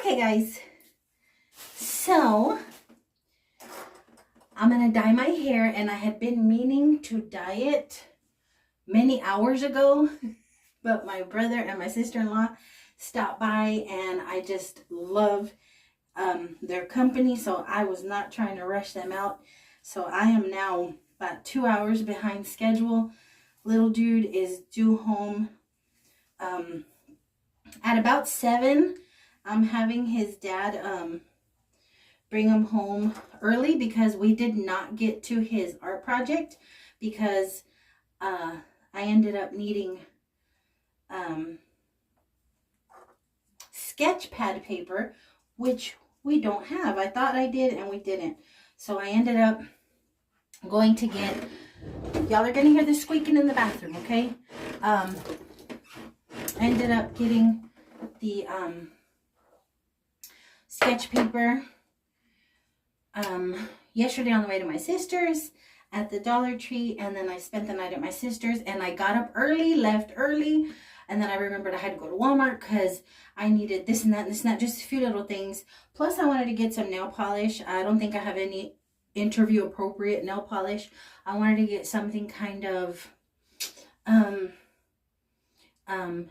Okay guys, so I'm gonna dye my hair, and I had been meaning to dye it many hours ago, but my brother and my sister-in-law stopped by, and I just love their company, so I was not trying to rush them out. So I am now about 2 hours behind schedule. Little dude is due home at about 7. I'm having his dad bring him home early because we did not get to his art project because I ended up needing sketch pad paper, which we don't have. I thought I did and we didn't. So I ended up going to get, y'all are gonna hear the squeaking in the bathroom, okay? I ended up getting the sketch paper yesterday on the way to my sister's at the Dollar Tree, and then I spent the night at my sister's, and I got up early, left early, and then I remembered I had to go to Walmart because I needed this and that and this and that, just a few little things. Plus I wanted to get some nail polish. I don't think I have any interview appropriate nail polish. I wanted to get something kind of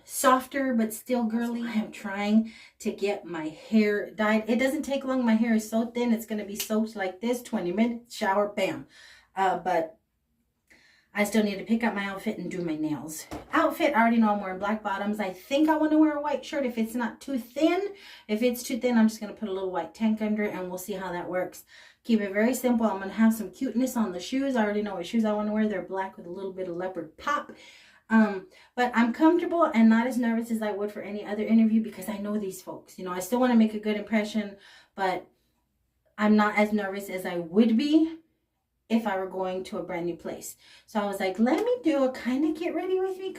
softer but still girly. I am trying to get my hair dyed. It doesn't take long. My hair is so thin, it's going to be soaked like this. 20 minutes, shower, bam. But I still need to pick up my outfit and do my nails. Outfit, I already know I'm wearing black bottoms. I think I want to wear a white shirt if it's not too thin. If it's too thin, I'm just going to put a little white tank under it, and we'll see how that works. Keep it very simple. I'm going to have some cuteness on the shoes. I already know what shoes I want to wear. They're black with a little bit of leopard pop. But I'm comfortable and not as nervous as I would for any other interview because I know these folks. You know, I still want to make a good impression, but I'm not as nervous as I would be if I were going to a brand new place. So I was like, let me do a kind of get ready with me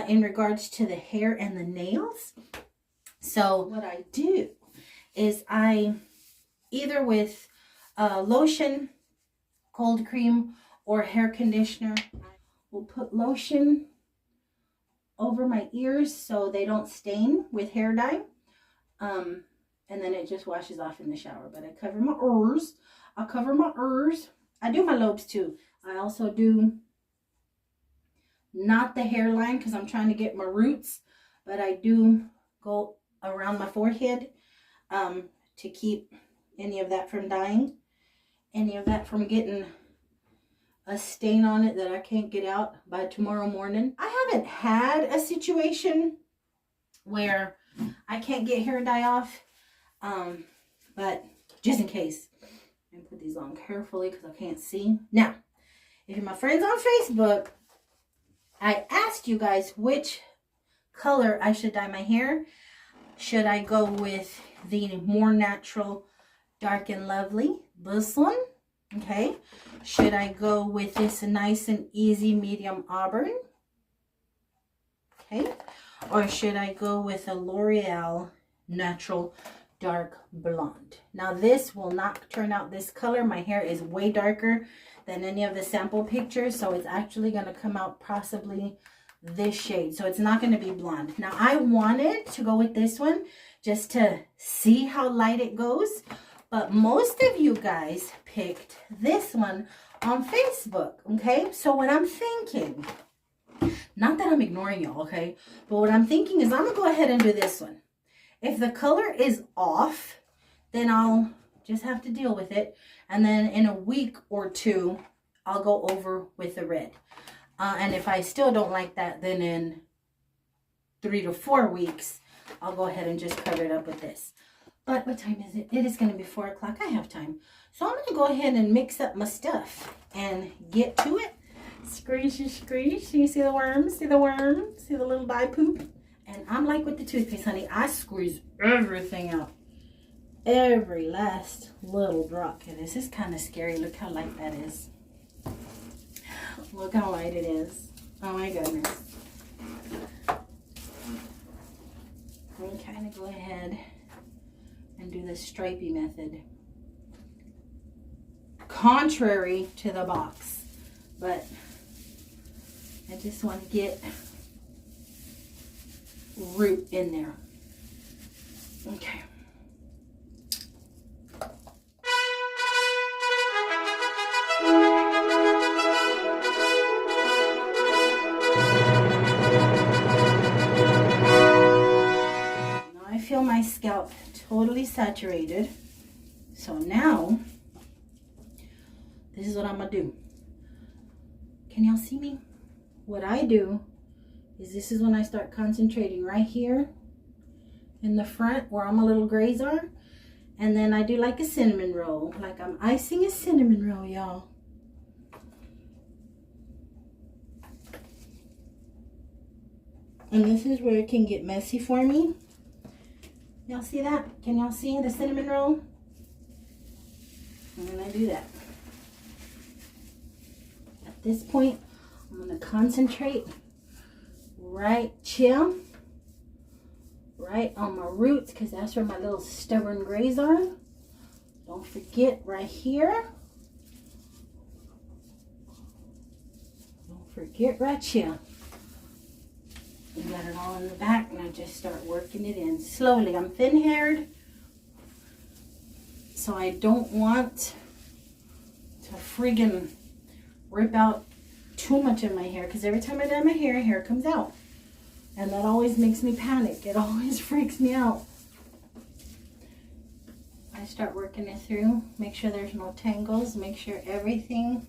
in regards to the hair and the nails. So what I do is I either with lotion, cold cream, or hair conditioner, we'll put lotion over my ears so they don't stain with hair dye. And then it just washes off in the shower. But I cover my ears. I cover my ears. I do my lobes too. I also do not the hairline because I'm trying to get my roots. But I do go around my forehead to keep any of that from dying. Any of that from getting a stain on it that I can't get out by tomorrow morning. I haven't had a situation where I can't get hair dye off, but just in case, I'm gonna put these on carefully because I can't see. Now, if you're my friends on Facebook, I asked you guys which color I should dye my hair. Should I go with the more natural, dark and lovely, this one? Okay. Should I go with this nice and easy medium auburn? Okay. Or should I go with a L'Oreal natural dark blonde? Now this will not turn out this color. My hair is way darker than any of the sample pictures, so it's actually going to come out possibly this shade. So it's not going to be blonde. Now I wanted to go with this one just to see how light it goes. But most of you guys picked this one on Facebook, okay? So what I'm thinking, not that I'm ignoring y'all, okay? But what I'm thinking is I'm going to go ahead and do this one. If the color is off, then I'll just have to deal with it. And then in a week or two, I'll go over with the red. And if I still don't like that, then in 3 to 4 weeks, I'll go ahead and just cover it up with this. But what time is it? It is going to be 4 o'clock. I have time. So I'm going to go ahead and mix up my stuff and get to it. Screechy, screech. You see the worms? See the worms? See the little dye poop? And I'm like with the toothpaste, honey. I squeeze everything out. Every last little drop. Okay, this is kind of scary. Look how light that is. Look how light it is. Oh my goodness. I'm kind of go ahead and do the stripey method, contrary to the box, but I just want to get root in there. Okay. Now I feel my scalp totally saturated. So now, this is what I'm gonna do. Can y'all see me? What I do is this is when I start concentrating right here in the front where all my little grays are. And then I do like a cinnamon roll. Like I'm icing a cinnamon roll, y'all. And this is where it can get messy for me. Y'all see that? Can y'all see the cinnamon roll? I'm gonna do that. At this point, I'm gonna concentrate right here, right on my roots, because that's where my little stubborn grays are. Don't forget right here. Don't forget right here. You got it all in the back, and I just start working it in slowly. I'm thin-haired, so I don't want to friggin' rip out too much of my hair, because every time I dye my hair comes out. And that always makes me panic. It always freaks me out. I start working it through. Make sure there's no tangles. Make sure everything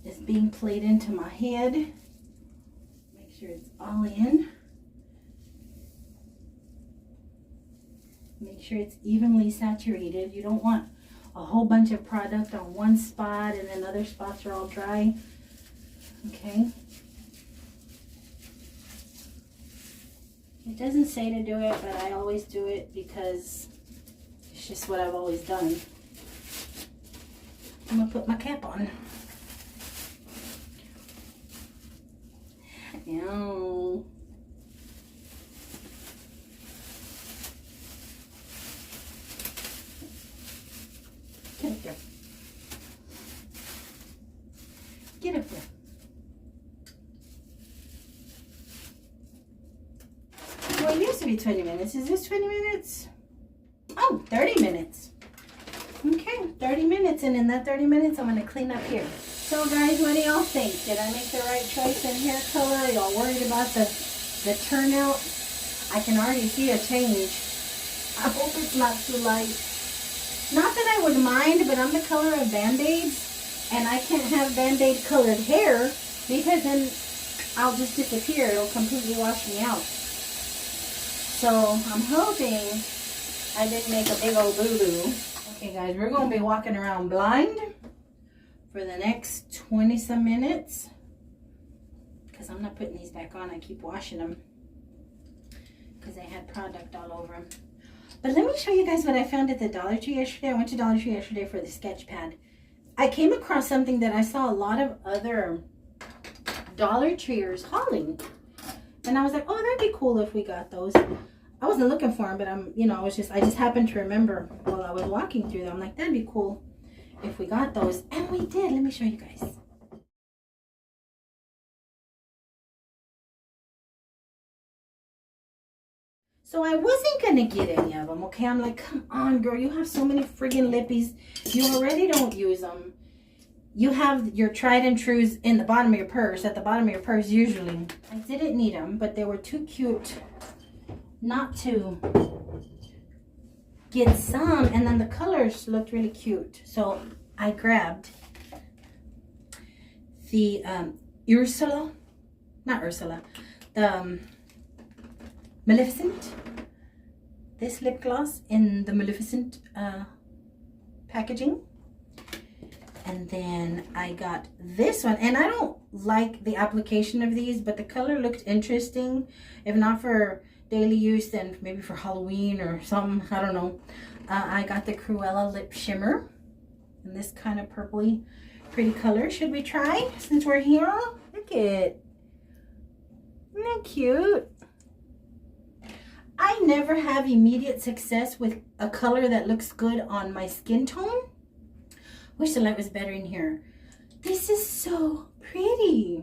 is being played into my head. Make sure it's all in. Make sure it's evenly saturated. You don't want a whole bunch of product on one spot and then other spots are all dry. Okay. It doesn't say to do it, but I always do it because it's just what I've always done. I'm gonna put my cap on. Ow. Get up there. Get up there. Well, it used to be 20 minutes. Is this 20 minutes? Oh, 30 minutes. Okay, 30 minutes. And in that 30 minutes, I'm going to clean up here. So, guys, what do y'all think? Did I make the right choice in hair color? Y'all worried about the turnout? I can already see a change. I hope it's not too light. Not that I would mind, but I'm the color of Band-Aids, and I can't have Band-Aid colored hair because then I'll just disappear. It'll completely wash me out. So I'm hoping I didn't make a big old boo-boo. Okay, guys, we're going to be walking around blind for the next 20-some minutes because I'm not putting these back on. I keep washing them because they had product all over them. But let me show you guys what I found at the Dollar Tree yesterday. I went to Dollar Tree yesterday for the sketch pad. I came across something that I saw a lot of other Dollar Treers hauling. And I was like, oh, that'd be cool if we got those. I wasn't looking for them, but I just happened to remember while I was walking through them. I'm like, that'd be cool if we got those. And we did. Let me show you guys. So I wasn't going to get any of them, okay? I'm like, come on, girl. You have so many friggin' lippies. You already don't use them. You have your tried and trues in the bottom of your purse, at the bottom of your purse usually. I didn't need them, but they were too cute not to get some. And then the colors looked really cute. So I grabbed the the Maleficent, this lip gloss in the Maleficent packaging. And then I got this one, and I don't like the application of these, but the color looked interesting. If not for daily use, then maybe for Halloween or something, I don't know. I got the Cruella lip shimmer in this kind of purpley pretty color. Should we try since we're here? Look at it. Isn't that cute? I never have immediate success with a color that looks good on my skin tone. Wish the light was better in here. This is so pretty.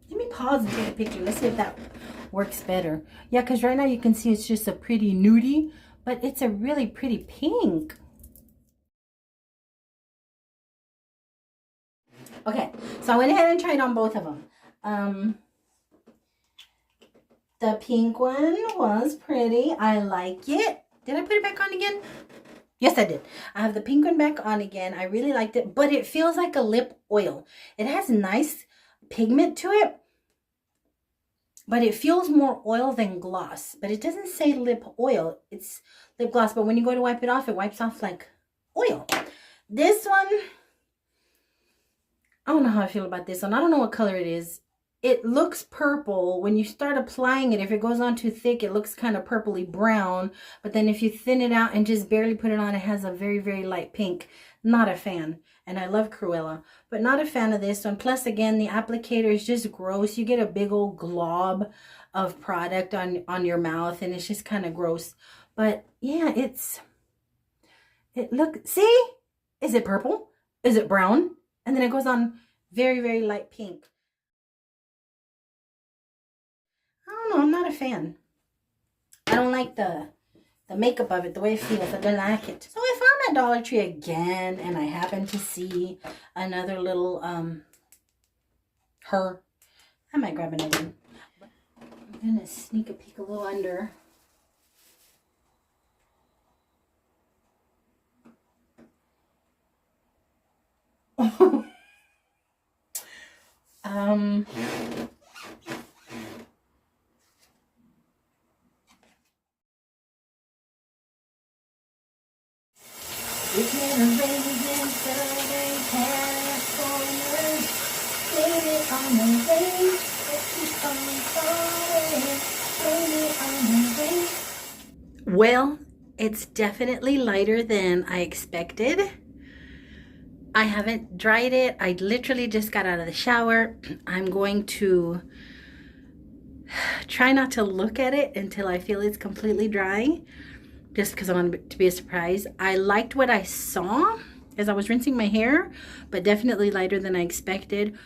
Let me pause and take a picture. Let's see if that works better. Yeah, because right now you can see it's just a pretty nudie, but it's a really pretty pink. Okay, so I went ahead and tried on both of them. The pink one was pretty. I like it. Did I put it back on again? Yes, I did. I have the pink one back on again. I really liked it, but it feels like a lip oil. It has nice pigment to it, but it feels more oil than gloss. But it doesn't say lip oil. It's lip gloss, but when you go to wipe it wipes off like oil. This one, I don't know how I feel about this one. I don't know what color it is. It looks purple. When you start applying it, if it goes on too thick, it looks kind of purpley brown. But then if you thin it out and just barely put it on, it has a very, very light pink. Not a fan. And I love Cruella, but not a fan of this one. Plus, again, the applicator is just gross. You get a big old glob of product on your mouth, and it's just kind of gross. But yeah, see? Is it purple? Is it brown? And then it goes on very, very light pink. I don't know. I'm not a fan. I don't like the makeup of it, the way it feels. I don't like it. So I found at Dollar Tree again, and I happened to see another little her. I might grab another one. I'm gonna sneak a peek a little under. It's never rains in Southern California. Blame it on the rain. It keeps on falling. Blame it on the rain. Well, it's definitely lighter than I expected. I haven't dried it. I literally just got out of the shower. I'm going to try not to look at it until I feel it's completely dry, just because I want it to be a surprise. I liked what I saw as I was rinsing my hair, but definitely lighter than I expected.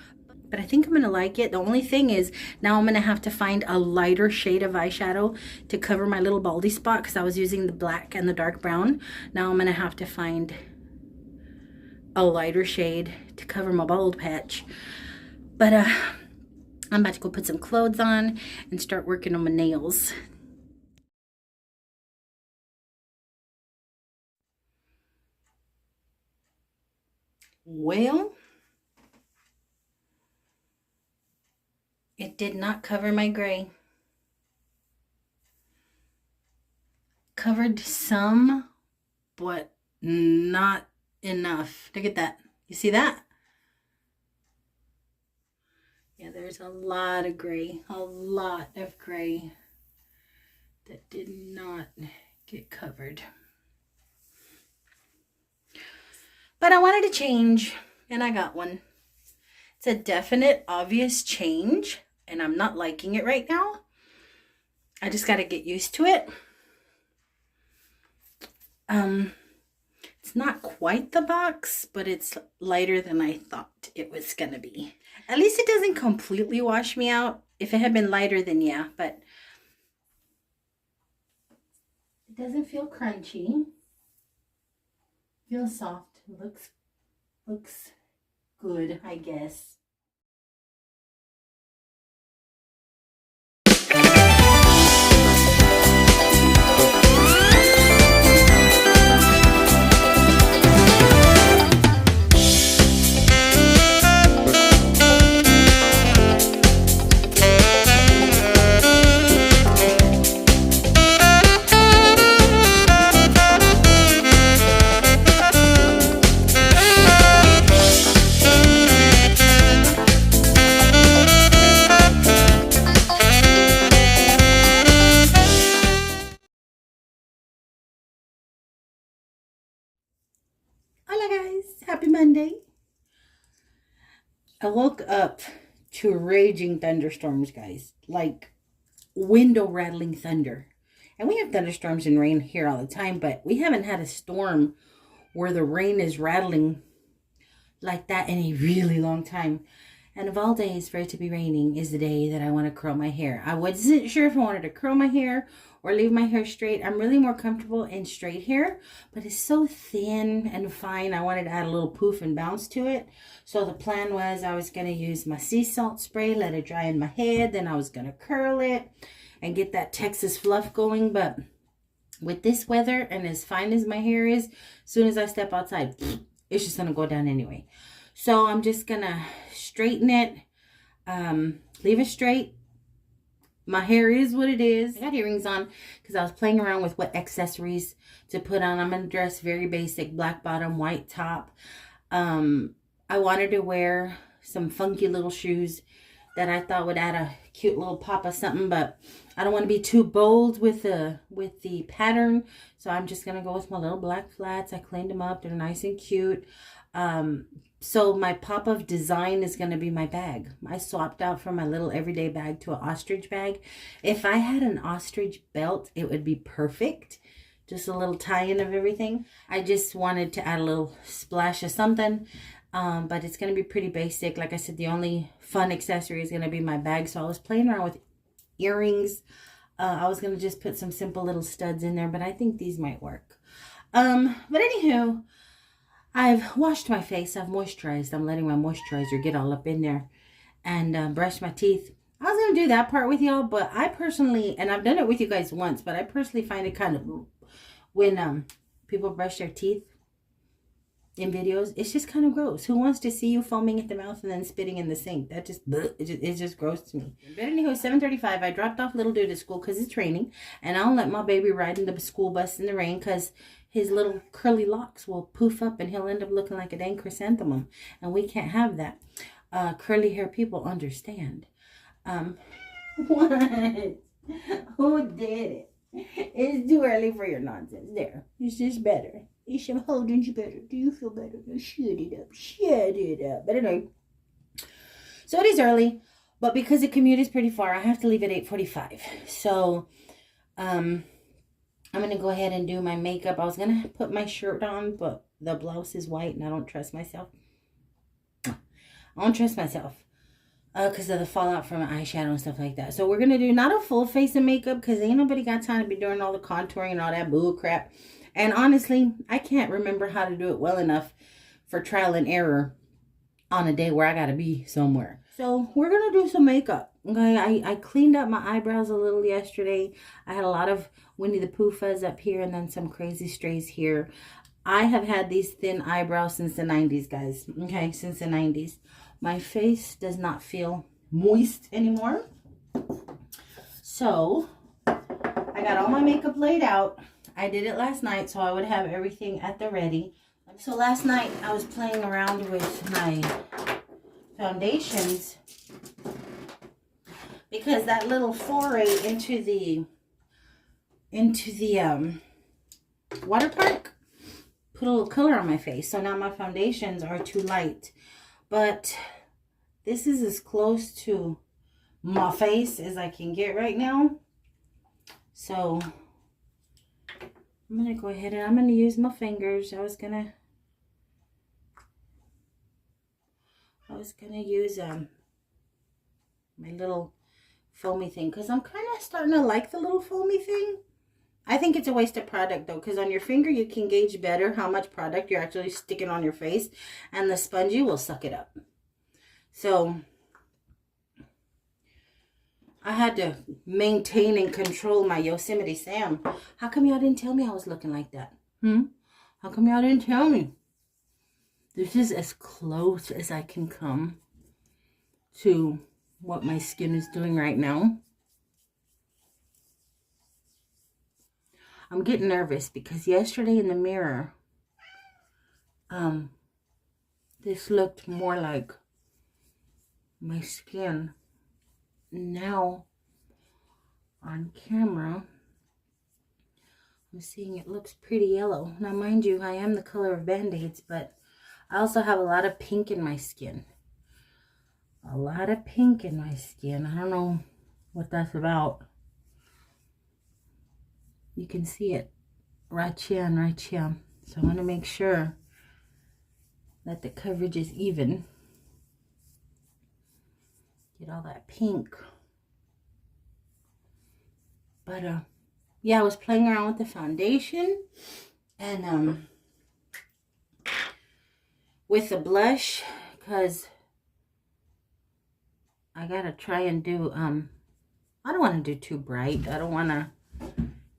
But I think I'm gonna like it. The only thing is now I'm gonna have to find a lighter shade of eyeshadow to cover my little baldy spot, because I was using the black and the dark brown. Now I'm gonna have to find a lighter shade to cover my bald patch. But I'm about to go put some clothes on and start working on my nails. Well, it did not cover my gray. Covered some, but not enough. Look at that. You see that? Yeah, there's a lot of gray. A lot of gray that did not get covered. But I wanted to change, and I got one. It's a definite, obvious change, and I'm not liking it right now. I just got to get used to it. It's not quite the box, but it's lighter than I thought it was going to be. At least it doesn't completely wash me out. If it had been lighter, then yeah, but it doesn't feel crunchy. Feels soft. Looks good, I guess. Happy Monday. I woke up to raging thunderstorms, guys. Like window rattling thunder. And we have thunderstorms and rain here all the time, but we haven't had a storm where the rain is rattling like that in a really long time. And of all days for it to be raining is the day that I want to curl my hair. I wasn't sure if I wanted to curl my hair or leave my hair straight. I'm really more comfortable in straight hair, but it's so thin and fine. I wanted to add a little poof and bounce to it. So the plan was I was going to use my sea salt spray, let it dry in my head. Then I was going to curl it and get that Texas fluff going. But with this weather and as fine as my hair is, as soon as I step outside, it's just going to go down anyway. So I'm just going to straighten it, leave it straight. My hair is what it is. I got earrings on because I was playing around with what accessories to put on. I'm going to dress very basic, black bottom, white top. I wanted to wear some funky little shoes that I thought would add a cute little pop of something, but I don't want to be too bold with the pattern. So I'm just going to go with my little black flats. I cleaned them up. They're nice and cute. So my pop of design is going to be my bag. I swapped out from my little everyday bag to an ostrich bag. If I had an ostrich belt, it would be perfect. Just a little tie-in of everything. I just wanted to add a little splash of something. But it's going to be pretty basic. Like I said, the only fun accessory is going to be my bag. So I was playing around with earrings. I was going to just put some simple little studs in there, but I think these might work. But anywho, I've washed my face. I've moisturized. I'm letting my moisturizer get all up in there and brush my teeth. I was going to do that part with y'all, but I personally, and I've done it with you guys once, but I personally find it kind of, when people brush their teeth in videos, it's just kind of gross. Who wants to see you foaming at the mouth and then spitting in the sink? That just, it's just gross to me. But anyway, 7:35, I dropped off little dude at school because it's raining, and I don't let my baby ride in the school bus in the rain because his little curly locks will poof up and he'll end up looking like a dang chrysanthemum, and we can't have that. Curly hair people understand. What? Who did it? It's too early for your nonsense. There. It's just better. Ish, I'm holding you better. Do you feel better? Now shut it up. Shut it up. But anyway. So it is early. But because the commute is pretty far, I have to leave at 8:45. So, I'm going to go ahead and do my makeup. I was going to put my shirt on, but the blouse is white and I don't trust myself. I don't trust myself. Because of the fallout from eyeshadow and stuff like that. So we're going to do not a full face of makeup because ain't nobody got time to be doing all the contouring and all that bull crap. And honestly, I can't remember how to do it well enough for trial and error on a day where I got to be somewhere. So we're going to do some makeup. Okay, I cleaned up my eyebrows a little yesterday. I had a lot of Winnie the Pooh fuzz up here and then some crazy strays here. I have had these thin eyebrows since the 90s, guys. Okay, since the 90s. My face does not feel moist anymore. So, I got all my makeup laid out. I did it last night so I would have everything at the ready. So last night I was playing around with my foundations because that little foray into the water park put a little color on my face. So now my foundations are too light. But this is as close to my face as I can get right now. So I'm going to go ahead and I'm going to use my fingers. I was going to use my little foamy thing because I'm kind of starting to like the little foamy thing. I think it's a waste of product though, because on your finger you can gauge better how much product you're actually sticking on your face, and the spongy will suck it up. So I had to maintain and control my Yosemite Sam. How come y'all didn't tell me I was looking like that? How come y'all didn't tell me? This is as close as I can come to what my skin is doing right now. I'm getting nervous because yesterday in the mirror, this looked more like my skin. Now, on camera, I'm seeing it looks pretty yellow. Now, mind you, I am the color of Band-Aids, but I also have a lot of pink in my skin. A lot of pink in my skin. I don't know what that's about. You can see it right here and right here. So I want to make sure that the coverage is even. Get all that pink. But yeah, I was playing around with the foundation and with the blush, because I gotta try and do I don't want to do too bright. I don't want to,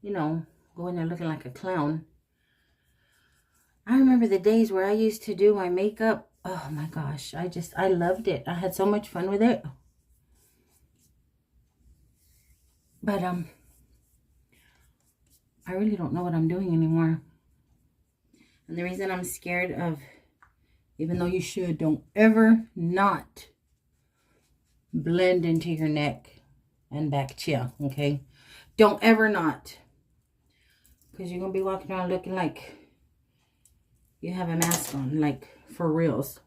you know, go in there looking like a clown. I remember the days where I used to do my makeup. Oh my gosh, I loved it. I had so much fun with it. But I really don't know what I'm doing anymore. And the reason I'm scared of, even though you should, don't ever not blend into your neck and back chair, okay? Don't ever not. Because you're going to be walking around looking like you have a mask on, like for reals.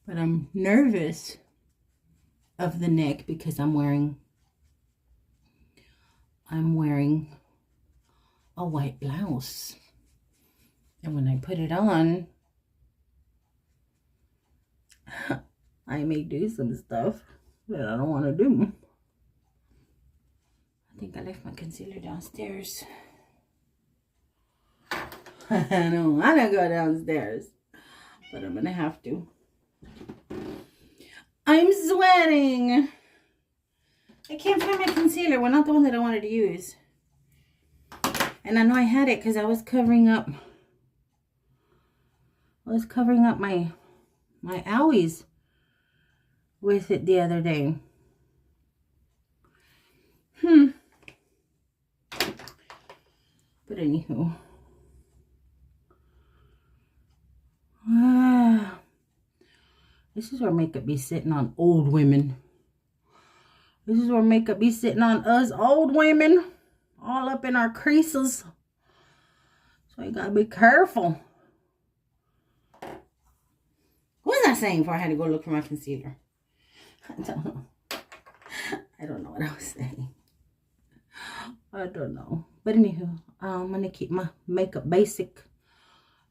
But I'm nervous of the neck because I'm wearing a white blouse. And when I put it on, I may do some stuff that I don't want to do. I think I left my concealer downstairs. I don't want to go downstairs, but I'm going to have to. I'm sweating. I can't find my concealer. Well, not the one that I wanted to use. And I know I had it because I was covering up. I was covering up my owies with it the other day. But anywho. This is where makeup be sitting on old women. This is where makeup be sitting on us old women. All up in our creases. So you gotta be careful. What was I saying before I had to go look for my concealer? I don't know. I don't know what I was saying. I don't know. But anywho, I'm gonna keep my makeup basic.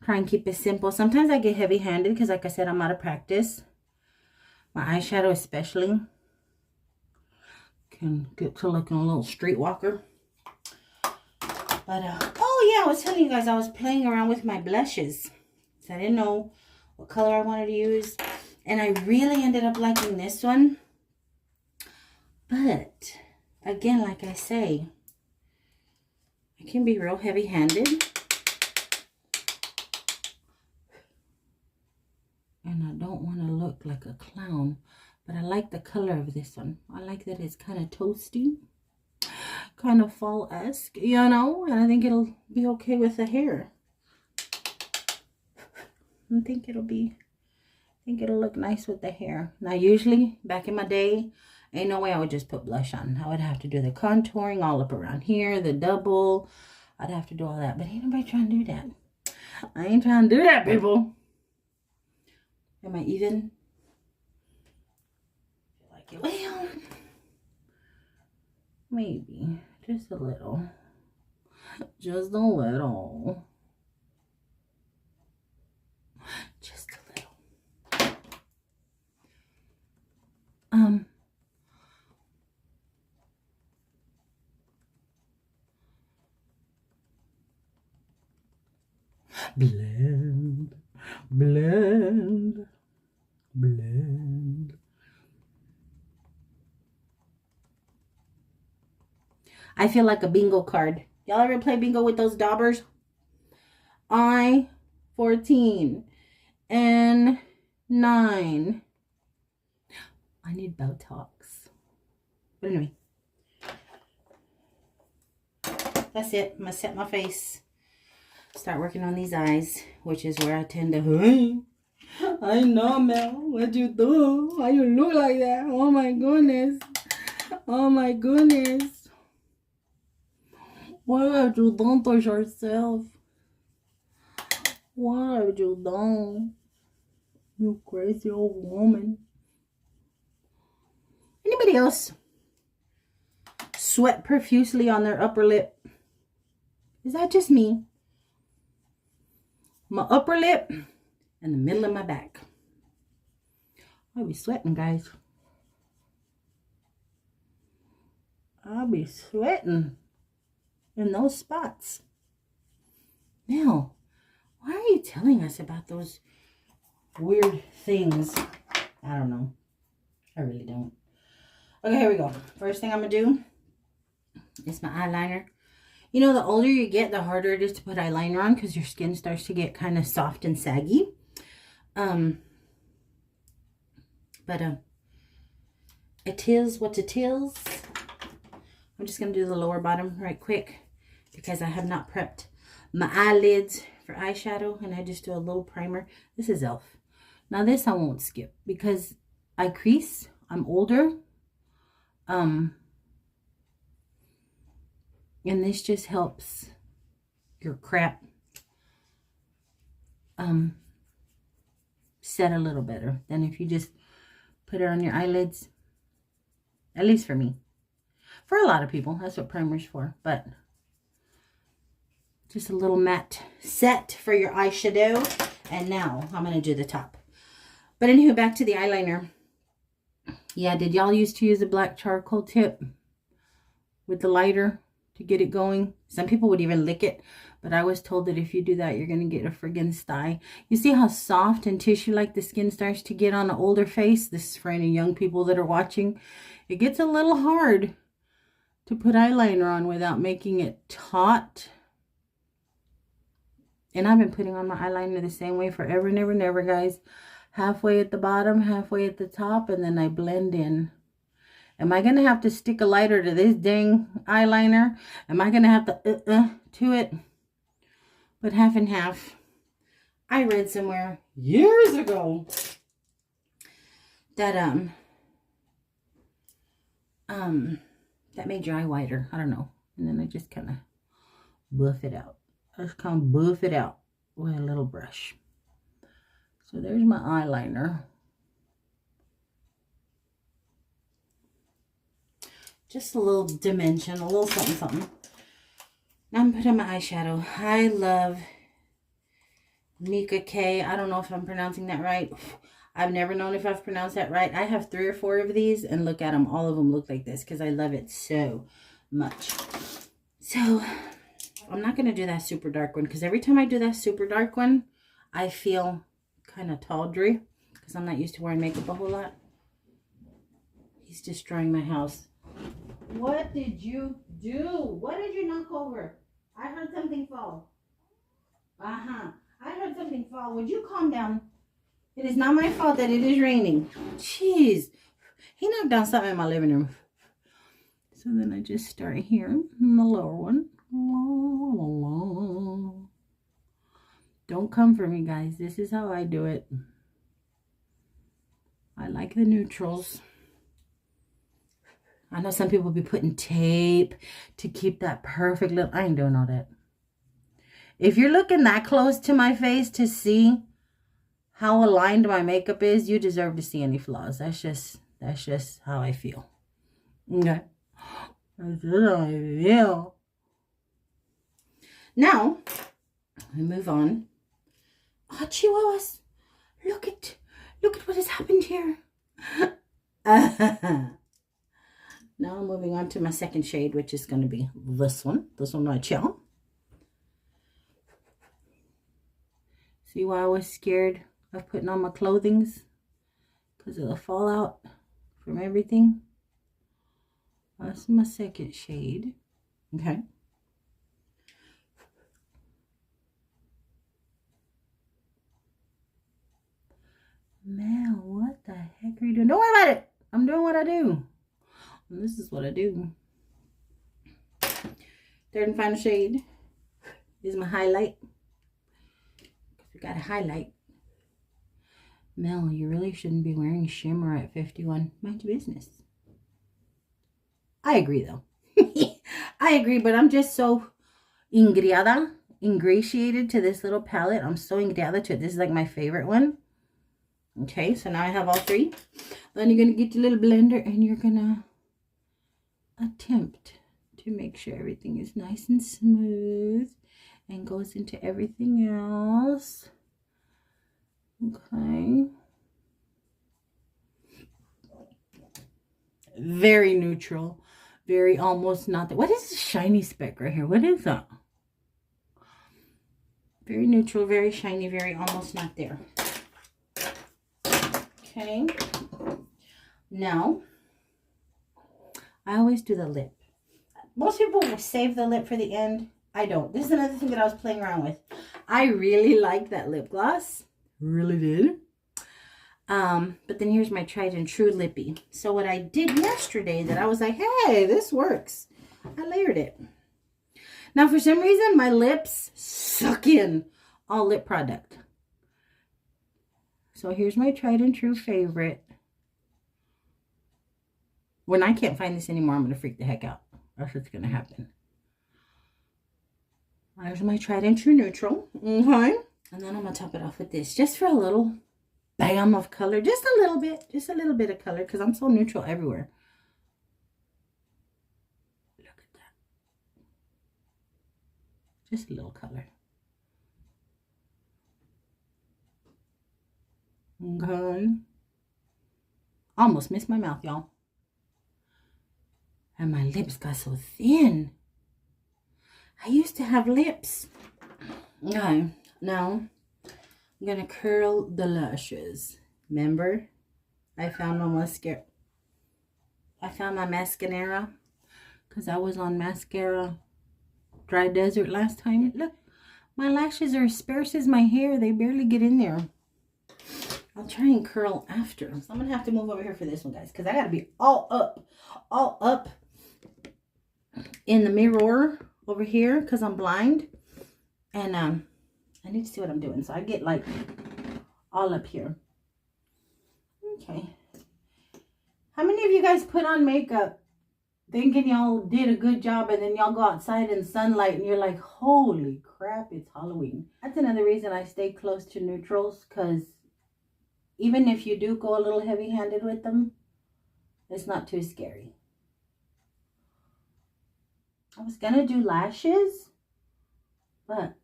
Try and keep it simple. Sometimes I get heavy-handed because, like I said, I'm out of practice. My eyeshadow especially can get to looking a little streetwalker. But, oh yeah, I was telling you guys I was playing around with my blushes. So I didn't know what color I wanted to use. And I really ended up liking this one. But, again, like I say, I can be real heavy-handed. And I don't want to look like a clown. But I like the color of this one. I like that it's kind of toasty. Kind of fall-esque, you know. And I think it'll be okay with the hair. I think it'll look nice with the hair. Now, usually, back in my day, ain't no way I would just put blush on. I would have to do the contouring all up around here, the double. I'd have to do all that. But ain't nobody trying to do that. I ain't trying to do that, people. Am I even? Like it? Well, maybe. Just a little. Just a little. Just a little. Blend, blend, blend. I feel like a bingo card. Y'all ever play bingo with those daubers? I-14 N9. I need Botox. But anyway. That's it. I'm going to set my face. Start working on these eyes, which is where I tend to, hey, I know, Mel, what you do? Why you look like that? Oh my goodness. Oh my goodness. What have you done to yourself? What have you done? You crazy old woman. Anybody else sweat profusely on their upper lip? Is that just me? My upper lip and the middle of my back. I be sweating, guys. I'll be sweating in those spots. Now, why are you telling us about those weird things? I don't know. I really don't. Okay, here we go. First thing I'm going to do is my eyeliner. You know, the older you get, the harder it is to put eyeliner on because your skin starts to get kind of soft and saggy. It is what it is. I'm just going to do the lower bottom right quick because I have not prepped my eyelids for eyeshadow, and I just do a little primer. This is e.l.f. Now this I won't skip because I crease. I'm older. And this just helps your crap set a little better than if you just put it on your eyelids. At least for me. For a lot of people, that's what primer's for. But just a little matte set for your eyeshadow. And now I'm going to do the top. But anywho, back to the eyeliner. Yeah, did y'all used to use a black charcoal tip with the lighter to get it going? Some people would even lick it. But I was told that if you do that, you're going to get a friggin' sty. You see how soft and tissue-like the skin starts to get on an older face? This is for any young people that are watching. It gets a little hard to put eyeliner on without making it taut. And I've been putting on my eyeliner the same way forever and ever and ever, guys. Halfway at the bottom, halfway at the top, and then I blend in. Am I going to have to stick a lighter to this dang eyeliner? Am I going to have to to it? But half and half. I read somewhere years ago that that made your eye wider. I don't know. And then I just kind of buff it out. I just kind of buff it out with a little brush. So there's my eyeliner. Just a little dimension, a little something, something. Now I'm putting my eyeshadow. I love Mika K. I don't know if I'm pronouncing that right. I've never known if I've pronounced that right. I have 3 or 4 of these, and look at them. All of them look like this because I love it so much. So I'm not going to do that super dark one because every time I do that super dark one, I feel kind of tawdry because I'm not used to wearing makeup a whole lot. He's destroying my house. What did you do? What did you knock over? I heard something fall. I heard something fall. Would you calm down? It is not my fault that it is raining. Jeez. He knocked down something in my living room. So then I just start here in the lower one. La, la, la. Don't come for me, guys. This is how I do it. I like the neutrals. I know some people be putting tape to keep that perfect look. I ain't doing all that. If you're looking that close to my face to see how aligned my makeup is, you deserve to see any flaws. That's just how I feel. Okay. That's just how I feel. Now, we move on. Oh, chihuahuas. Look at what has happened here. Now I'm moving on to my second shade, which is going to be this one. This one right here. See why I was scared of putting on my clothings? Because of the fallout from everything. That's my second shade. Okay. Man, what the heck are you doing? Don't worry about it. I'm doing what I do. And this is what I do. Third and final shade is my highlight. We got a highlight. Mel, you really shouldn't be wearing shimmer at 51. Mind your business. I agree, though. I agree, but I'm just so ingratiated to this little palette. I'm so ingratiated to it. This is like my favorite one. Okay, so now I have all 3. Then you're going to get your little blender and you're going to attempt to make sure everything is nice and smooth and goes into everything else. Okay. Very neutral. very almost not there. What is this shiny speck right here? What is that? Very neutral, very shiny, very almost not there. Okay. Now, I always do the lip. Most people will save the lip for the end. I don't. This is another thing that I was playing around with. I really like that lip gloss. Really did. But then here's my tried and true lippy. So what I did yesterday that I was like, hey, this works. I layered it. Now for some reason, my lips suck in all lip product. So here's my tried and true favorite. When I can't find this anymore, I'm going to freak the heck out. That's what's going to happen. There's my tried and true neutral. Okay. And then I'm going to top it off with this. Just for a little bam of color. Just a little bit. Just a little bit of color. Because I'm so neutral everywhere. Look at that. Just a little color. Okay. Almost missed my mouth, y'all. And my lips got so thin. I used to have lips. Okay, now I'm gonna curl the lashes. Remember, I found my mascara. I found my mascara because I was on mascara dry desert last time. Look, my lashes are as sparse as my hair. They barely get in there. I'll try and curl after. So I'm gonna have to move over here for this one, guys, because I gotta be all up in the mirror over here because I'm blind, and I need to see what I'm doing, so I get like all up here. Okay, how many of you guys put on makeup thinking y'all did a good job, and then y'all go outside in sunlight and you're like, holy crap, it's Halloween? That's another reason I stay close to neutrals, because even if you do go a little heavy-handed with them, it's not too scary. I was gonna do lashes, but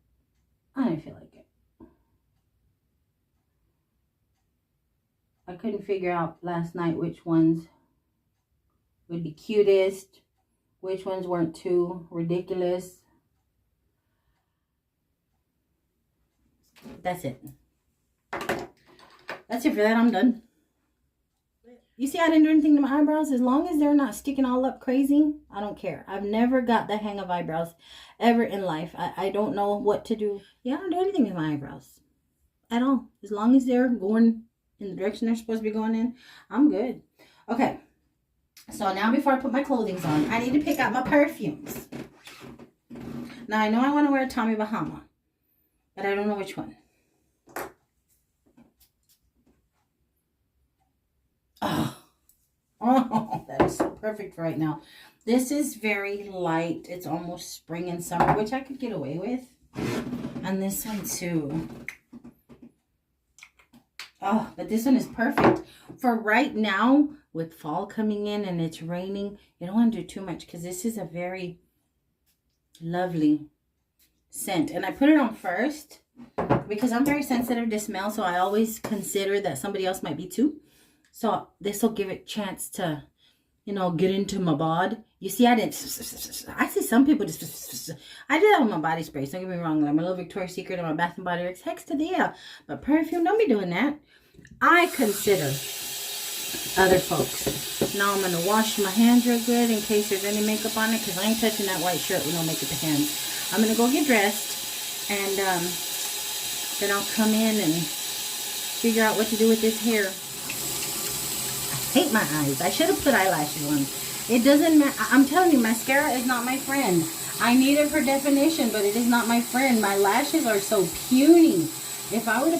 I didn't feel like it. I couldn't figure out last night which ones would be cutest, which ones weren't too ridiculous. That's it. That's it for that. I'm done. You see, I didn't do anything to my eyebrows. As long as they're not sticking all up crazy, I don't care. I've never got the hang of eyebrows ever in life. I don't know what to do. Yeah, I don't do anything with my eyebrows at all. As long as they're going in the direction they're supposed to be going in, I'm good. Okay. So now before I put my clothing on, I need to pick out my perfumes. Now, I know I want to wear a Tommy Bahama, but I don't know which one. Oh, that is so perfect for right now. This is very light. It's almost spring and summer, which I could get away with. And this one too. Oh, but this one is perfect for right now with fall coming in and it's raining. You don't want to do too much because this is a very lovely scent. And I put it on first because I'm very sensitive to smell, so I always consider that somebody else might be too. So this will give it a chance to, you know, get into my bod. You see, I see some people just, I do that with my body spray. Don't get me wrong. Like my little Victoria's Secret and my Bath and Body Works, heck to the yeah. But perfume, don't be doing that. I consider other folks. Now I'm going to wash my hands real good in case there's any makeup on it, because I ain't touching that white shirt with no makeup to hands. I'm going to go get dressed, and then I'll come in and figure out what to do with this hair. Hate my eyes. I should have put eyelashes on. It doesn't matter. I'm telling you, mascara is not my friend. I need it for definition, but it is not my friend. My lashes are so puny. If I were to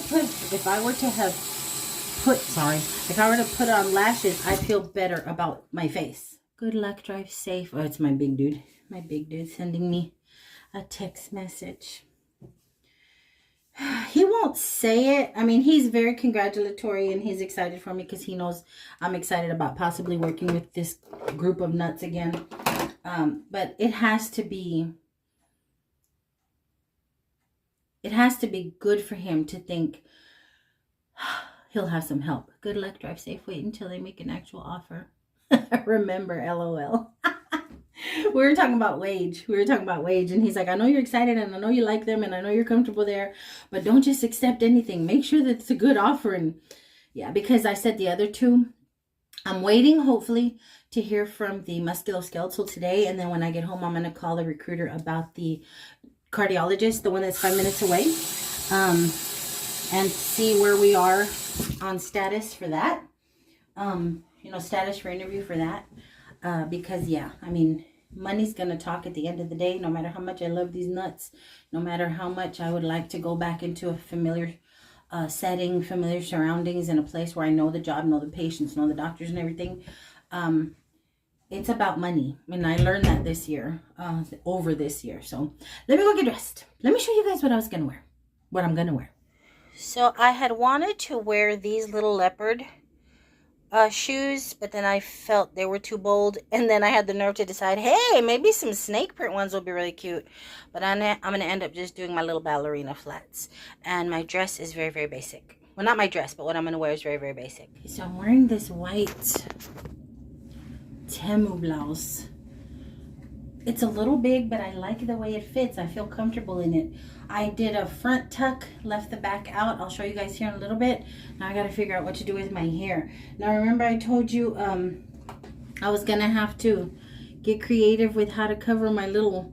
put on lashes, I feel better about my face. Good luck, drive safe. Oh, it's my big dude. My big dude sending me a text message. He won't say it. I mean, he's very congratulatory and he's excited for me because he knows I'm excited about possibly working with this group of nuts again. But it has to be good for him to think he'll have some help. Good luck, drive safe. Wait until they make an actual offer. Remember, LOL. We were talking about wage. We were talking about wage. And he's like, I know you're excited and I know you like them and I know you're comfortable there, but don't just accept anything. Make sure that it's a good offer. And yeah, because I said the other two, I'm waiting, hopefully, to hear from the musculoskeletal today. And then when I get home, I'm going to call the recruiter about the cardiologist, the one that's 5 minutes away, and see where we are on status for that. Status for interview for that. Because, yeah, I mean, money's going to talk at the end of the day, no matter how much I love these nuts, no matter how much I would like to go back into a familiar setting, familiar surroundings, in a place where I know the job, know the patients, know the doctors and everything. It's about money. And I learned that this year, over this year. So let me go get dressed. Let me show you guys what I was going to wear, what I'm going to wear. So I had wanted to wear these little leopard shoes, but then I felt they were too bold, and then I had the nerve to decide, hey, maybe some snake print ones will be really cute. But I'm gonna end up just doing my little ballerina flats, and my dress is very, very basic. Well, not my dress, but what I'm gonna wear is very, very basic. So I'm wearing this white Temu blouse. It's a little big, but I like the way it fits. I feel comfortable in it. I did a front tuck, left the back out. I'll show you guys here in a little bit. Now I got to figure out what to do with my hair. Now remember I told you I was going to have to get creative with how to cover my little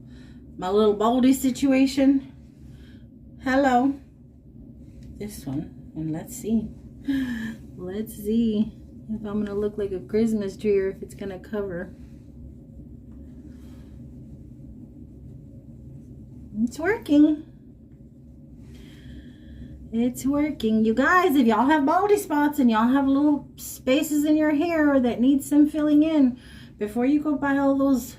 baldy situation. Hello. This one. And let's see. Let's see if I'm going to look like a Christmas tree or if it's going to cover. It's working. It's working. You guys, if y'all have baldy spots and y'all have little spaces in your hair that need some filling in, before you go buy all those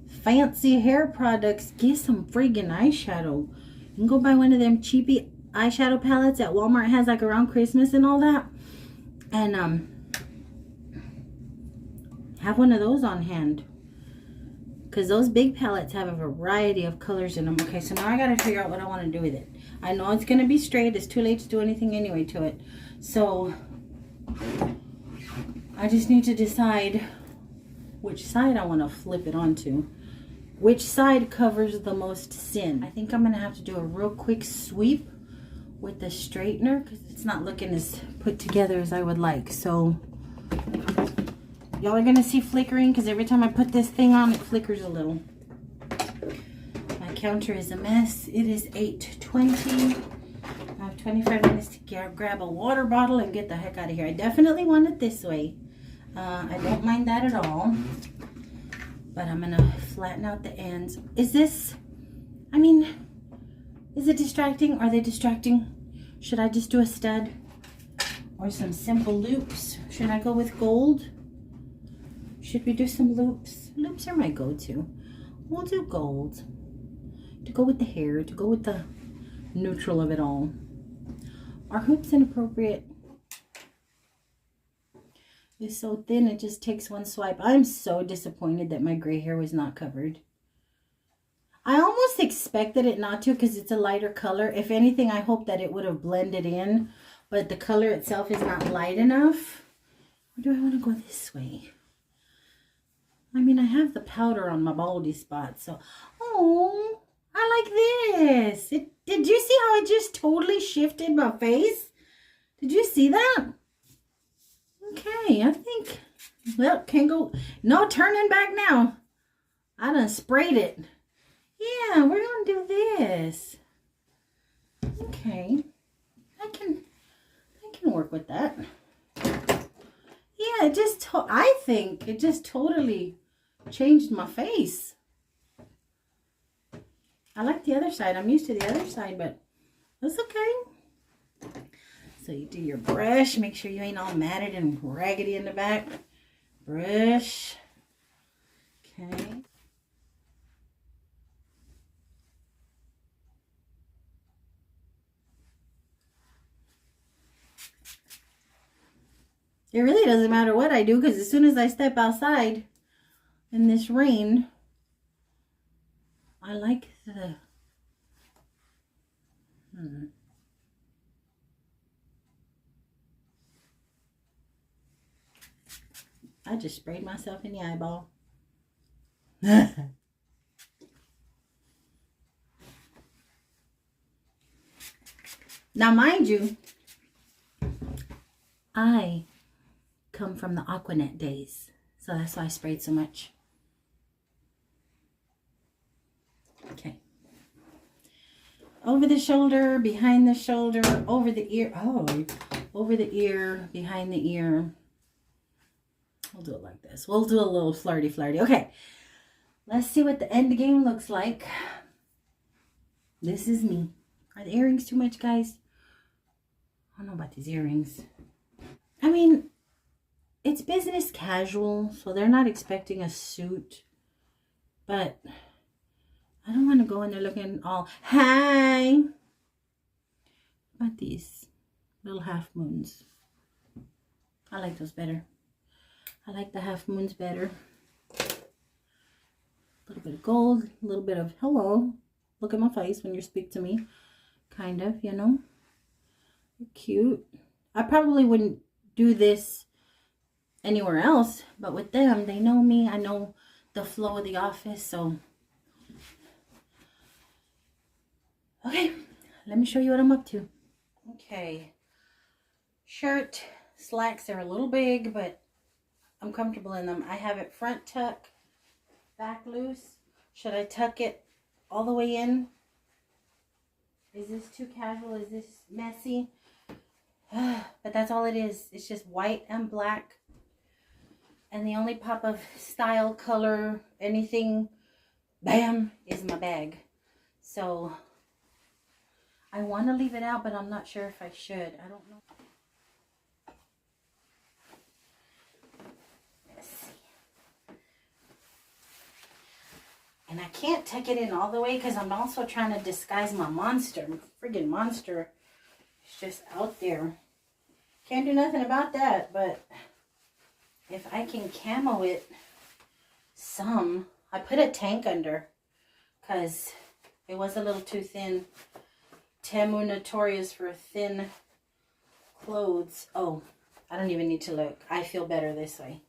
fancy hair products, get some friggin' eyeshadow. You can go buy one of them cheapy eyeshadow palettes that Walmart has, like around Christmas and all that. And have one of those on hand. Because those big palettes have a variety of colors in them. Okay, so now I got to figure out what I want to do with it. I know it's going to be straight. It's too late to do anything anyway to it. So, I just need to decide which side I want to flip it onto. Which side covers the most sin. I think I'm going to have to do a real quick sweep with the straightener, because it's not looking as put together as I would like. So, y'all are going to see flickering, because every time I put this thing on, it flickers a little. My counter is a mess. It is 8:20. I have 25 minutes to grab a water bottle and get the heck out of here. I definitely want it this way. I don't mind that at all. But I'm going to flatten out the ends. Is this, I mean, is it distracting? Are they distracting? Should I just do a stud? Or some simple loops? Should I go with gold? Should we do some loops? Loops are my go-to. We'll do gold. To go with the hair, to go with the neutral of it all. Are hoops inappropriate? It's so thin, it just takes one swipe. I'm so disappointed that my gray hair was not covered. I almost expected it not to, because it's a lighter color. If anything, I hope that it would have blended in, but the color itself is not light enough. Or do I want to go this way? I mean, I have the powder on my baldy spot, so... Oh, I like this. Did you see how it just totally shifted my face? Did you see that? Okay, I think... Well, can't go... No turning back now. I done sprayed it. Yeah, we're going to do this. Okay. I can work with that. Yeah, it just... I think it just totally... changed my face. I like the other side. I'm used to the other side, but that's okay. So you do your brush. Make sure you ain't all matted and raggedy in the back. Brush. Okay. It really doesn't matter what I do, because as soon as I step outside in this rain, I like the... I just sprayed myself in the eyeball. Now, mind you, I come from the Aquanet days, so that's why I sprayed so much. Okay. Over the shoulder, behind the shoulder, over the ear. Oh, over the ear, behind the ear. We'll do it like this. We'll do a little flirty. Okay. Let's see what the end game looks like. This is me. Are the earrings too much, guys? I don't know about these earrings. I mean, it's business casual, so they're not expecting a suit. But I don't want to go in there looking all, hi. What about these little half moons? I like those better. I like the half moons better. A little bit of gold, a little bit of hello. Look at my face when you speak to me. Kind of, you know. Cute. I probably wouldn't do this anywhere else, but with them, they know me. I know the flow of the office, so. Okay, let me show you what I'm up to. Okay. Shirt, slacks are a little big, but I'm comfortable in them. I have it front tuck, back loose. Should I tuck it all the way in? Is this too casual? Is this messy? But that's all it is. It's just white and black. And the only pop of style, color, anything, bam, is my bag. So I want to leave it out, but I'm not sure if I should. I don't know. Let's see. And I can't tuck it in all the way because I'm also trying to disguise my monster. My friggin' monster is just out there. Can't do nothing about that, but if I can camo it some, I put a tank under because it was a little too thin. Temu notorious for thin clothes. Oh, I don't even need to look. I feel better this way.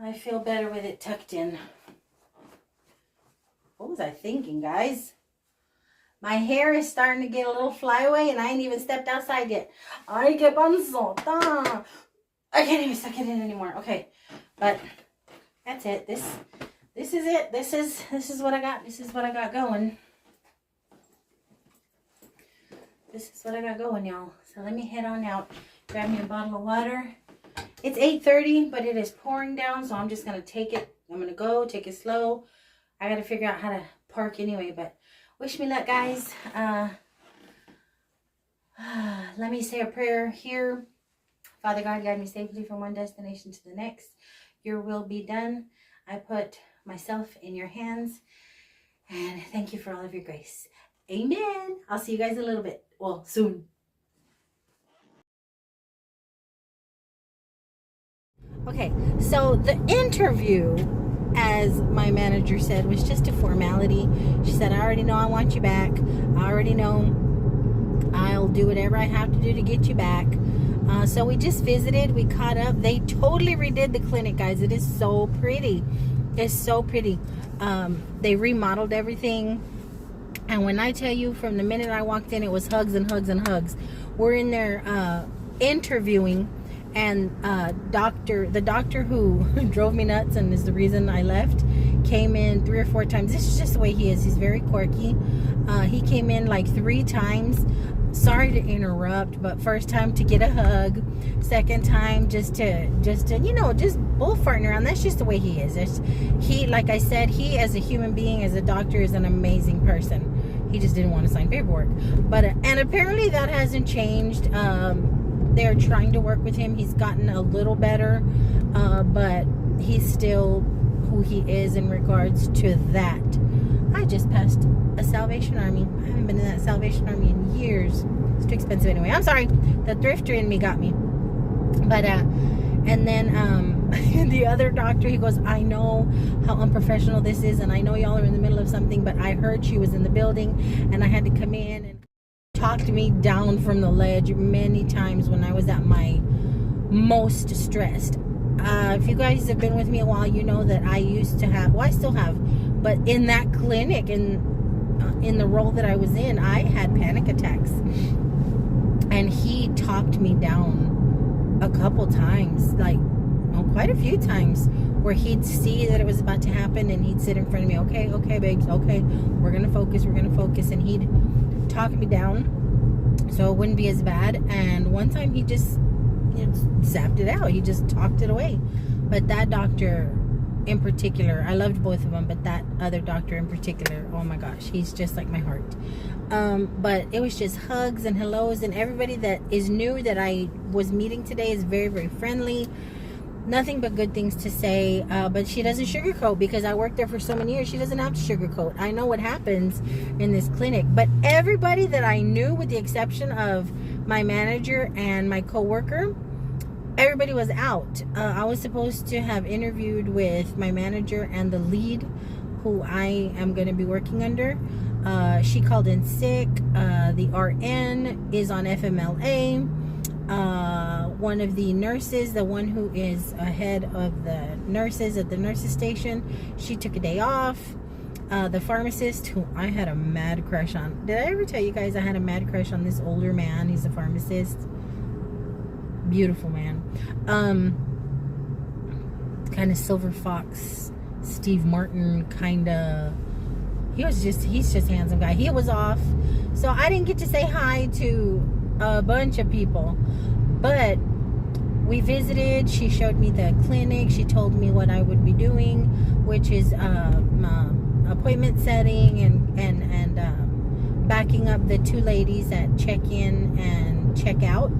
I feel better with it tucked in. What was I thinking, guys? My hair is starting to get a little flyaway and I ain't even stepped outside yet. Ay, qué panzota. I can't even suck it in anymore. Okay, but that's it. This is it. This is what I got. This is what I got going. This is what I got going, y'all. So let me head on out. Grab me a bottle of water. It's 8:30, but it is pouring down, so I'm just gonna take it. I'm gonna go take it slow. I gotta figure out how to park anyway, but wish me luck, guys. Let me say a prayer here. Father God, guide me safely from one destination to the next. Your will be done. I put myself in your hands. And thank you for all of your grace. Amen. I'll see you guys in a little bit. Well, soon. Okay, so the interview, as my manager said, was just a formality. She said, I already know I want you back. I already know I'll do whatever I have to do to get you back. So we just visited. We caught up. They totally redid the clinic, guys. It is so pretty. It's so pretty. They remodeled everything. And when I tell you, from the minute I walked in, it was hugs and hugs and hugs. We're in there interviewing. And the doctor who drove me nuts and is the reason I left, came in 3 or 4 times. This is just the way he is. He's very quirky. He came in like 3 times. Sorry to interrupt, but first time to get a hug, second time just to you know, just bull farting around. That's just the way he is. He, like I said, he as a human being, as a doctor, is an amazing person. He just didn't want to sign paperwork. But and apparently that hasn't changed. They're trying to work with him. He's gotten a little better, but he's still who he is in regards to that. I just passed a Salvation Army. I haven't been in that Salvation Army in years. It's too expensive anyway. I'm sorry. The thrifter in me got me. But, and then the other doctor, he goes, I know how unprofessional this is, and I know y'all are in the middle of something, but I heard she was in the building, and I had to come in and talked me down from the ledge many times when I was at my most stressed. If you guys have been with me a while, you know that I used to have, well, I still have, but in that clinic, in the role that I was in, I had panic attacks. And he talked me down a couple times, like, well, quite a few times, where he'd see that it was about to happen and he'd sit in front of me, okay, babes, okay, we're gonna focus, and he'd talk me down so it wouldn't be as bad. And one time he just, zapped it out. He just talked it away. But that doctor in particular, I loved both of them, but that other doctor in particular, oh my gosh, he's just like my heart. But it was just hugs and hellos, and everybody that is new that I was meeting today is very, very friendly. Nothing but good things to say. But she doesn't sugarcoat, because I worked there for so many years. She doesn't have to sugarcoat. I know what happens in this clinic. But everybody that I knew, with the exception of my manager and my coworker, everybody was out. I was supposed to have interviewed with my manager and the lead, who I am going to be working under. She called in sick. The RN is on FMLA. One of the nurses, the one who is ahead of the nurses at the nurses station, she took a day off. The pharmacist, who I had a mad crush on. Did I ever tell you guys I had a mad crush on this older man? He's a pharmacist. Beautiful man. Kind of silver fox, Steve Martin kind of. He's just a handsome guy. He was off, so I didn't get to say hi to a bunch of people, but we visited. She showed me the clinic. She told me what I would be doing, which is appointment setting and backing up the two ladies at check-in and check-out.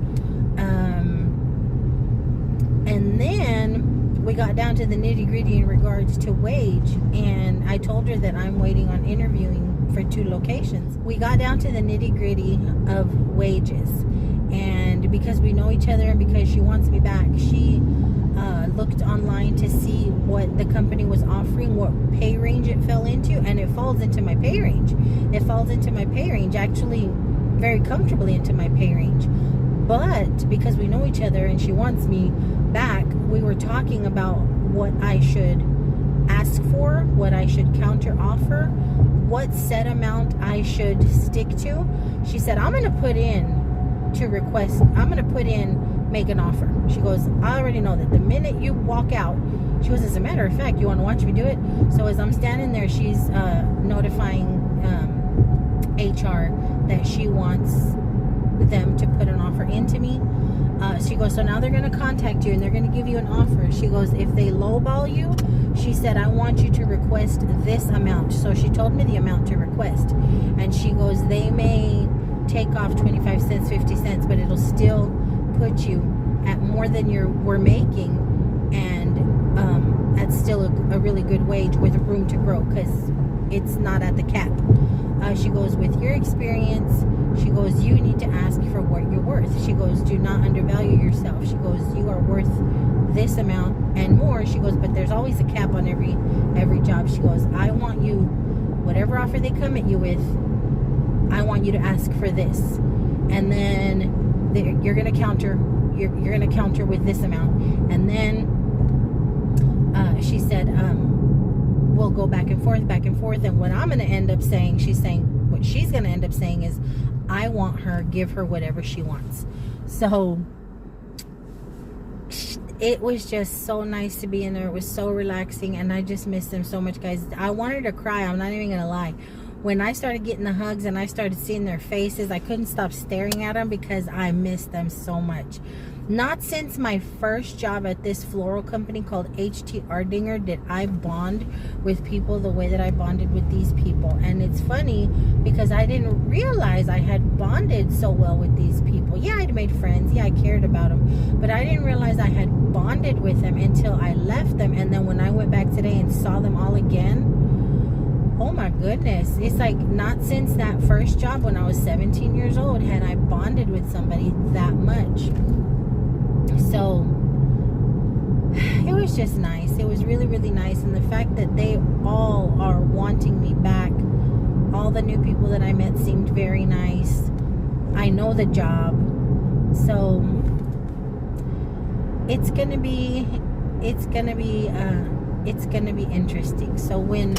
And then we got down to the nitty-gritty in regards to wage, and I told her that I'm waiting on interviewing for 2 locations. We got down to the nitty-gritty of wages, and because we know each other and because she wants me back, she looked online to see what the company was offering, what pay range it fell into, and it falls into my pay range. It falls into my pay range, actually very comfortably into my pay range. But because we know each other and she wants me back, we were talking about what I should ask for, what I should counter offer, what set amount I should stick to. She said, I'm going to put in make an offer. She goes, I already know that the minute you walk out, she goes, as a matter of fact, you want to watch me do it? So as I'm standing there, she's notifying HR that she wants them to put an offer into me. She goes, so now they're going to contact you and they're going to give you an offer. She goes, if they lowball you, she said, I want you to request this amount. So she told me the amount to request, and she goes, they may take off 25 cents, 50 cents, but it'll still put you at more than we're making, and that's still a really good wage with room to grow, because it's not at the cap. She goes, with your experience, she goes, you need to ask for what you're worth. She goes, do not undervalue yourself. She goes, you are worth this amount and more. She goes, but there's always a cap on every job. She goes, I want you, whatever offer they come at you with, I want you to ask for this, and then you're gonna counter. You're gonna counter with this amount, and then she said, we'll go back and forth, and what I'm gonna end up saying, what she's gonna end up saying is, I want her, give her whatever she wants. So it was just so nice to be in there. It was so relaxing, and I just missed them so much, guys. I wanted to cry. I'm not even gonna lie. When I started getting the hugs and I started seeing their faces, I couldn't stop staring at them because I missed them so much. Not since my first job at this floral company called H.T. Ardinger did I bond with people the way that I bonded with these people. And it's funny because I didn't realize I had bonded so well with these people. Yeah, I'd made friends. Yeah, I cared about them. But I didn't realize I had bonded with them until I left them. And then when I went back today and saw them all again, oh my goodness, it's like not since that first job when I was 17 years old had I bonded with somebody that much. So it was just nice. It was really, really nice. And the fact that they all are wanting me back, all the new people that I met seemed very nice. I know the job. So it's going to be it's gonna be interesting. So when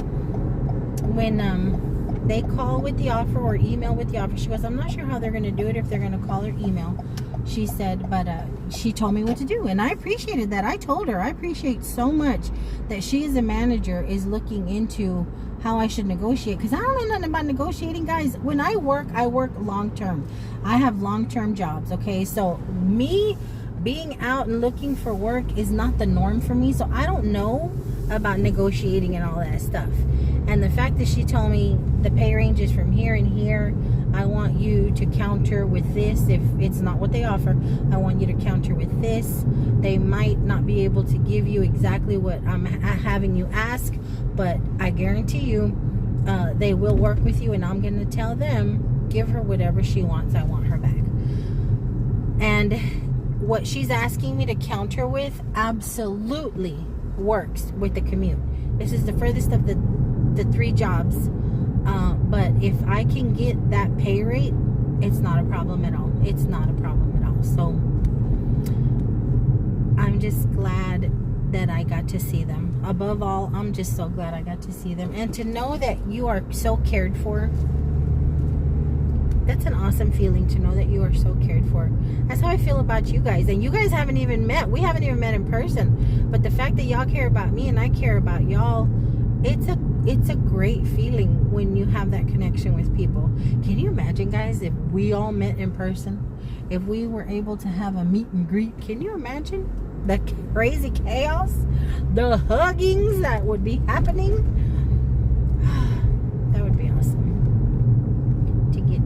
they call with the offer or email with the offer, she goes, I'm not sure how they're gonna do it, if they're gonna call or email, she said, but she told me what to do, and I appreciated that. I told her I appreciate so much that she as a manager is looking into how I should negotiate, because I don't know nothing about negotiating, guys. When I work long term. I have long-term jobs, okay? So me being out and looking for work is not the norm for me, so I don't know about negotiating and all that stuff. And the fact that she told me the pay range is from here and here, I want you to counter with this. If it's not what they offer, I want you to counter with this. They might not be able to give you exactly what I'm having you ask, but I guarantee you they will work with you, and I'm going to tell them, give her whatever she wants. I want her back. And what she's asking me to counter with absolutely works with the commute. This is the furthest of the 3 jobs, but if I can get that pay rate, it's not a problem at all. It's not a problem at all. So I'm just glad that I got to see them. Above all, I'm just so glad I got to see them, and to know that you are so cared for. That's an awesome feeling, to know that you are so cared for. That's how I feel about you guys. And you guys haven't even met. We haven't even met in person. But the fact that y'all care about me and I care about y'all, it's a great feeling when you have that connection with people. Can you imagine, guys, if we all met in person? If we were able to have a meet and greet? Can you imagine the crazy chaos? The huggings that would be happening? That would be awesome.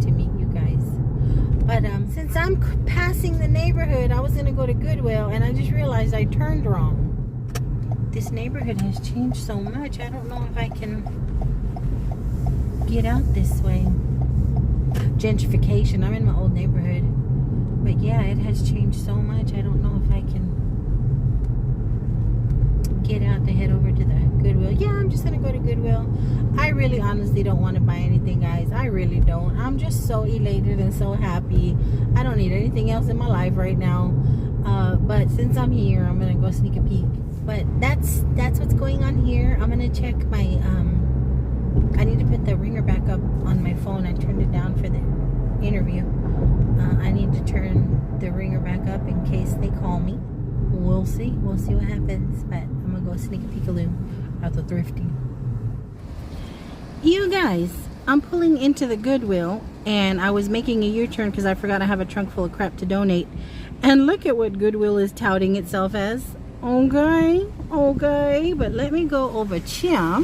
To meet you guys. But since I'm passing the neighborhood, I was gonna go to Goodwill, and I just realized I turned wrong. This neighborhood has changed so much. I don't know if I can get out this way. Gentrification. I'm in my old neighborhood, but yeah, it has changed so much. I don't know if I can get out to head over to the Goodwill. Yeah, I'm just gonna go to Goodwill. I really honestly don't want to buy anything, guys. I really don't. I'm just so elated and so happy. I don't need anything else in my life right now. But since I'm here, I'm gonna go sneak a peek. But that's what's going on here. I'm gonna check my I need to put the ringer back up on my phone. I turned it down for the interview. I need to turn the ringer back up in case they call me. We'll see what happens. But I'm gonna go sneak a peekaloo at the Thrifty. You guys, I'm pulling into the Goodwill, and I was making a U-turn because I forgot I have a trunk full of crap to donate. And look at what Goodwill is touting itself as. Okay, but let me go over here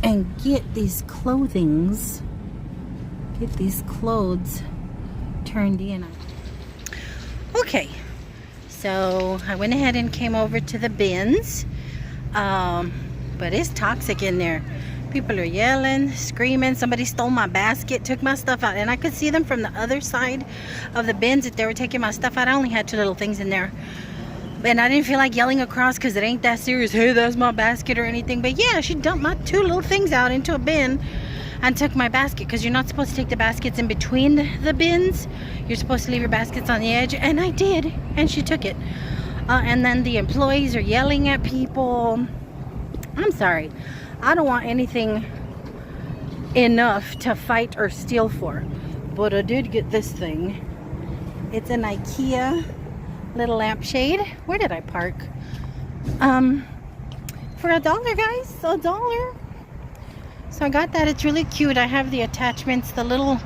and get these clothes turned in. Okay, so I went ahead and came over to the bins, but it's toxic in there. People are yelling, screaming. Somebody stole my basket, took my stuff out, and I could see them from the other side of the bins that they were taking my stuff out. I only had 2 little things in there, and I didn't feel like yelling across because it ain't that serious. Hey, that's my basket or anything. But yeah, she dumped my 2 little things out into a bin and took my basket, because you're not supposed to take the baskets in between the bins. You're supposed to leave your baskets on the edge, and I did, and she took it. And then the employees are yelling at people. I'm sorry, I don't want anything enough to fight or steal for, but I did get this thing. It's an IKEA little lampshade. Where did I park? For $1, guys, $1. So I got that. It's really cute. I have the attachments, the little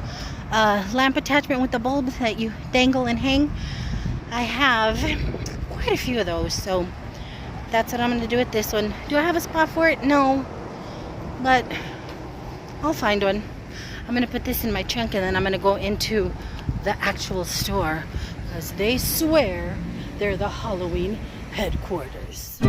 lamp attachment with the bulb that you dangle and hang. I have quite a few of those, so that's what I'm going to do with this one. Do I have a spot for it? No, but I'll find one. I'm going to put this in my trunk, and then I'm going to go into the actual store, because they swear they're the Halloween headquarters.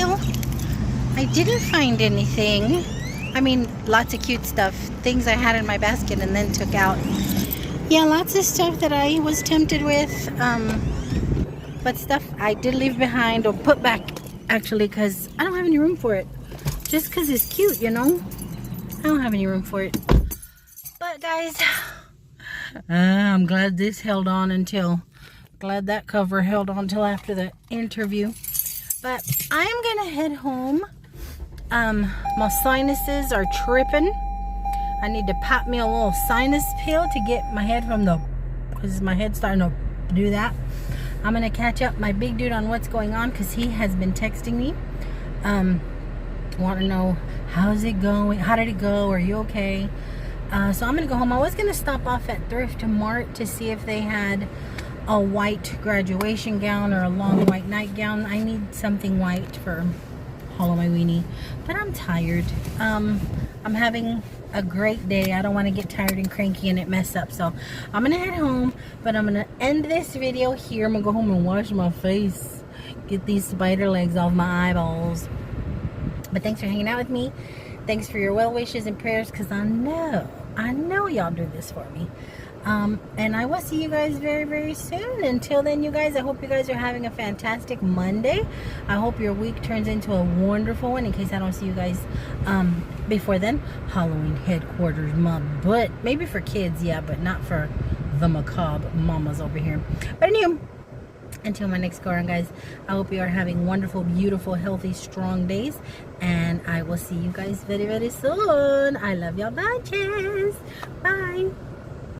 sale. I didn't find anything. I mean, lots of cute stuff. Things I had in my basket and then took out. Yeah, lots of stuff that I was tempted with. But stuff I did leave behind or put back, actually, because I don't have any room for it. Just because it's cute, you know? I don't have any room for it. But guys, I'm glad this held on until, glad that cover held on until after the interview. But I'm gonna head home. My sinuses are tripping. I need to pop me a little sinus pill to get my head from the, because my head's starting to do that. I'm gonna catch up my big dude on what's going on because he has been texting me. Want to know how's it going? How did it go? Are you okay? So I'm gonna go home. I was gonna stop off at Thrift to Mart to see if they had a white graduation gown or a long white nightgown. I need something white for Hollow My Weenie, but I'm tired. I'm having a great day. I don't want to get tired and cranky and it mess up, so I'm gonna head home. But I'm gonna end this video here. I'm gonna go home and wash my face, get these spider legs off my eyeballs. But thanks for hanging out with me. Thanks for your well wishes and prayers, because I know y'all do this for me. And I will see you guys very, very soon. Until then, you guys, I hope you guys are having a fantastic Monday. I hope your week turns into a wonderful one. In case I don't see you guys before then, Halloween headquarters, my butt. Maybe for kids, yeah, but not for the macabre mamas over here. But anyway, until my next go around, guys, I hope you are having wonderful, beautiful, healthy, strong days. And I will see you guys very, very soon. I love y'all bunches. Bye.